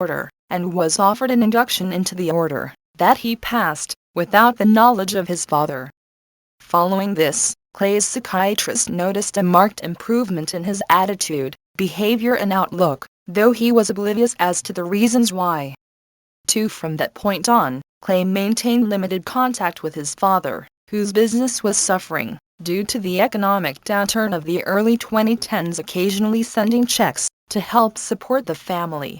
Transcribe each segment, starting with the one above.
order, and was offered an induction into the order, that he passed, without the knowledge of his father. Following this, Clay's psychiatrist noticed a marked improvement in his attitude, behavior and outlook, though he was oblivious as to the reasons why. From that point on, Clay maintained limited contact with his father, whose business was suffering, due to the economic downturn of the early 2010s, occasionally sending checks to help support the family.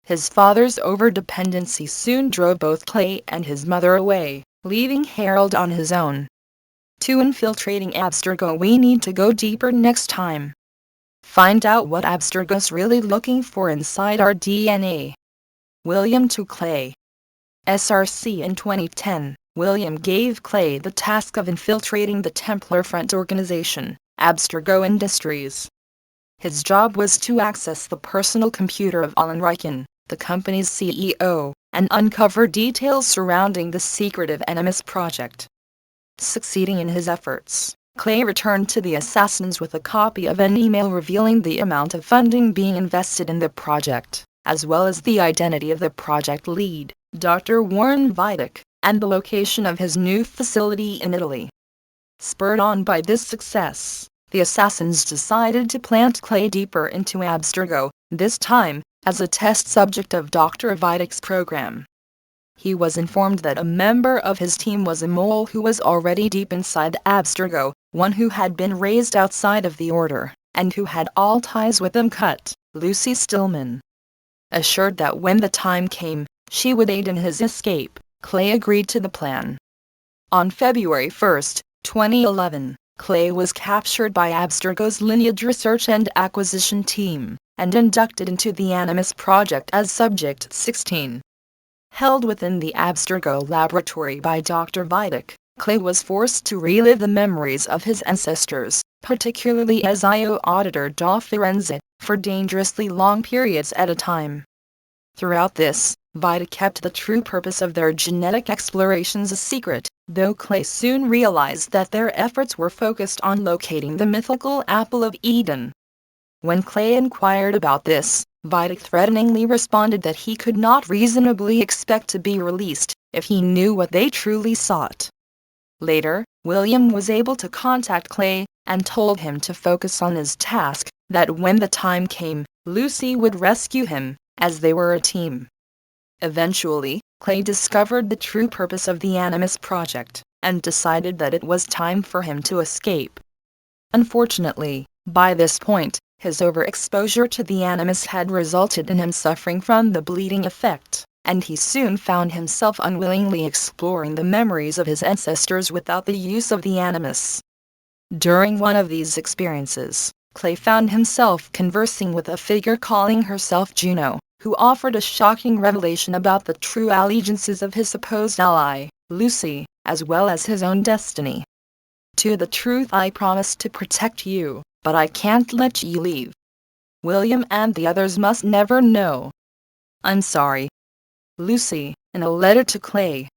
His father's overdependency soon drove both Clay and his mother away, leaving Harold on his own. To infiltrating Abstergo, we need to go deeper next time. Find out what Abstergo's really looking for inside our DNA. William to Clay. SRC. In 2010, William gave Clay the task of infiltrating the Templar Front organization, Abstergo Industries. His job was to access the personal computer of Alan Riken, the company's CEO, and uncover details surrounding the secretive Animas project. Succeeding in his efforts, Clay returned to the assassins with a copy of an email revealing the amount of funding being invested in the project, as well as the identity of the project lead, Dr. Warren Vidic, and the location of his new facility in Italy. Spurred on by this success, the assassins decided to plant Clay deeper into Abstergo, this time as a test subject of Dr. Vidic's program. He was informed that a member of his team was a mole who was already deep inside Abstergo, one who had been raised outside of the order, and who had all ties with them cut, Lucy Stillman. Assured that when the time came, she would aid in his escape, Clay agreed to the plan. On February 1, 2011, Clay was captured by Abstergo's Lineage Research and Acquisition Team, and inducted into the Animas Project as Subject 16. Held within the Abstergo laboratory by Dr. Vidic, Clay was forced to relive the memories of his ancestors, particularly as IO Auditor da Firenze, for dangerously long periods at a time. Throughout this, Vidic kept the true purpose of their genetic explorations a secret, though Clay soon realized that their efforts were focused on locating the mythical Apple of Eden. When Clay inquired about this, Vidic threateningly responded that he could not reasonably expect to be released if he knew what they truly sought. Later, William was able to contact Clay and told him to focus on his task, that when the time came, Lucy would rescue him, as they were a team. Eventually, Clay discovered the true purpose of the Animas Project, and decided that it was time for him to escape. Unfortunately, by this point, his overexposure to the Animas had resulted in him suffering from the bleeding effect, and he soon found himself unwillingly exploring the memories of his ancestors without the use of the Animas. During one of these experiences, Clay found himself conversing with a figure calling herself Juno, who offered a shocking revelation about the true allegiances of his supposed ally, Lucy, as well as his own destiny. "To the truth, I promise to protect you, but I can't let you leave. William and the others must never know. I'm sorry." Lucy, in a letter to Clay.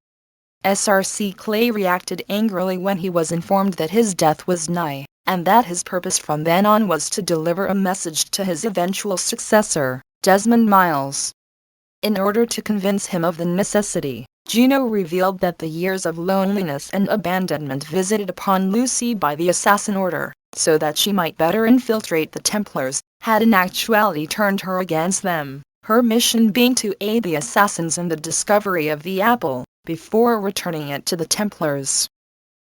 SRC. Clay reacted angrily when he was informed that his death was nigh, and that his purpose from then on was to deliver a message to his eventual successor, Desmond Miles. In order to convince him of the necessity, Juno revealed that the years of loneliness and abandonment visited upon Lucy by the assassin order, so that she might better infiltrate the Templars, had in actuality turned her against them, her mission being to aid the assassins in the discovery of the apple, before returning it to the Templars.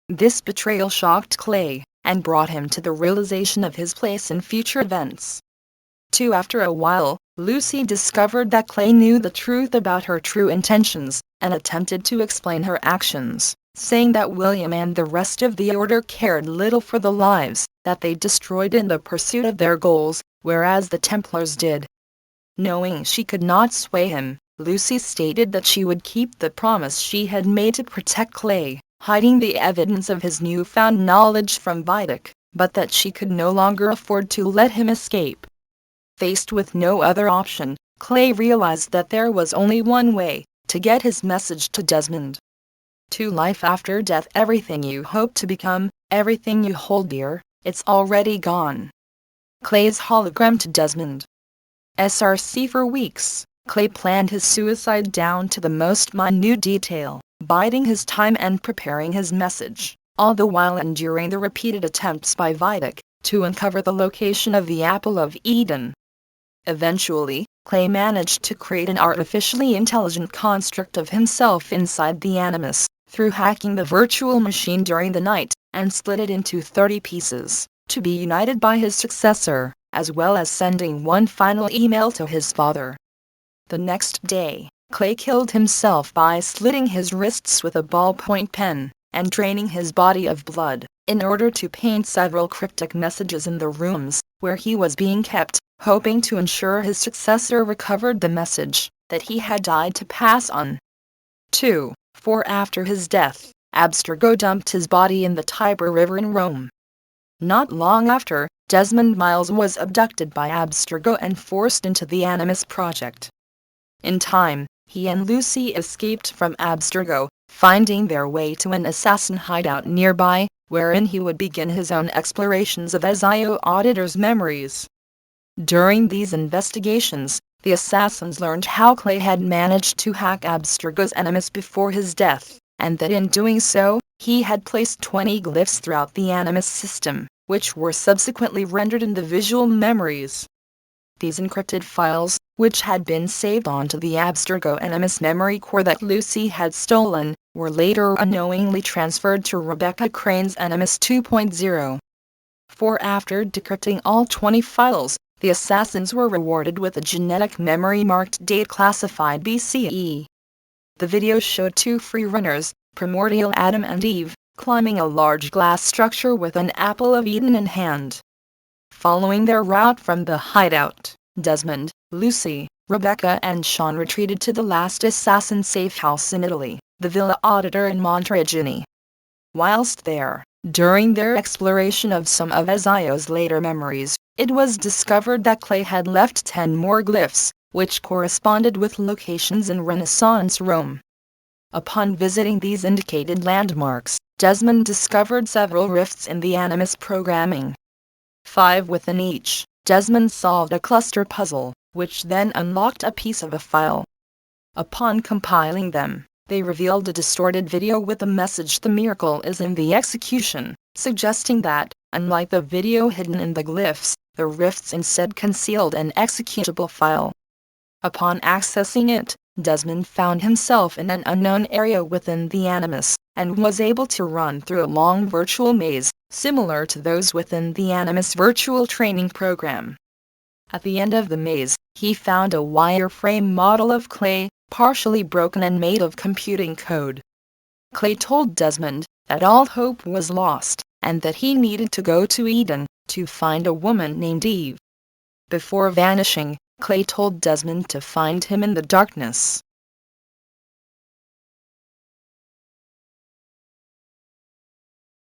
This betrayal shocked Clay, and brought him to the realization of his place in future events. After a while, Lucy discovered that Clay knew the truth about her true intentions, and attempted to explain her actions, saying that William and the rest of the order cared little for the lives that they destroyed in the pursuit of their goals, whereas the Templars did. Knowing she could not sway him, Lucy stated that she would keep the promise she had made to protect Clay, hiding the evidence of his newfound knowledge from Vidic, but that she could no longer afford to let him escape. Faced with no other option, Clay realized that there was only one way to get his message to Desmond. To life after death, everything you hope to become, everything you hold dear, it's already gone. Clay's hologram to Desmond. SRC. For weeks, Clay planned his suicide down to the most minute detail, biding his time and preparing his message, all the while enduring the repeated attempts by Vidic to uncover the location of the Apple of Eden. Eventually, Clay managed to create an artificially intelligent construct of himself inside the animus, through hacking the virtual machine during the night, and split it into 30 pieces, to be united by his successor, as well as sending one final email to his father. The next day, Clay killed himself by slitting his wrists with a ballpoint pen, and draining his body of blood, in order to paint several cryptic messages in the rooms where he was being kept, hoping to ensure his successor recovered the message that he had died to pass on. 2. For after his death, Abstergo dumped his body in the Tiber River in Rome. Not long after, Desmond Miles was abducted by Abstergo and forced into the Animus Project. In time, he and Lucy escaped from Abstergo, finding their way to an assassin hideout nearby, wherein he would begin his own explorations of Ezio Auditor's memories. During these investigations, the assassins learned how Clay had managed to hack Abstergo's animus before his death, and that in doing so, he had placed 20 glyphs throughout the animus system, which were subsequently rendered into visual memories. These encrypted files, which had been saved onto the Abstergo animus memory core that Lucy had stolen, were later unknowingly transferred to Rebecca Crane's Animus 2.0. For after decrypting all 20 files, the assassins were rewarded with a genetic memory marked date classified BCE. The video showed two freerunners, primordial Adam and Eve, climbing a large glass structure with an apple of Eden in hand. Following their route from the hideout, Desmond, Lucy, Rebecca and Sean retreated to the last assassin safe house in Italy, the Villa Auditor in Monteriggioni. Whilst there, during their exploration of some of Ezio's later memories, it was discovered that Clay had left 10 more glyphs, which corresponded with locations in Renaissance Rome. Upon visiting these indicated landmarks, Desmond discovered several rifts in the Animus programming. 5 within each, Desmond solved a cluster puzzle, which then unlocked a piece of a file. Upon compiling them, they revealed a distorted video with the message "The miracle is in the execution," suggesting that, unlike the video hidden in the glyphs, the rifts instead concealed an executable file. Upon accessing it, Desmond found himself in an unknown area within the Animus, and was able to run through a long virtual maze, similar to those within the Animus virtual training program. At the end of the maze, he found a wireframe model of Clay, partially broken and made of computing code. Clay told Desmond that all hope was lost, and that he needed to go to Eden to find a woman named Eve. Before vanishing, Clay told Desmond to find him in the darkness.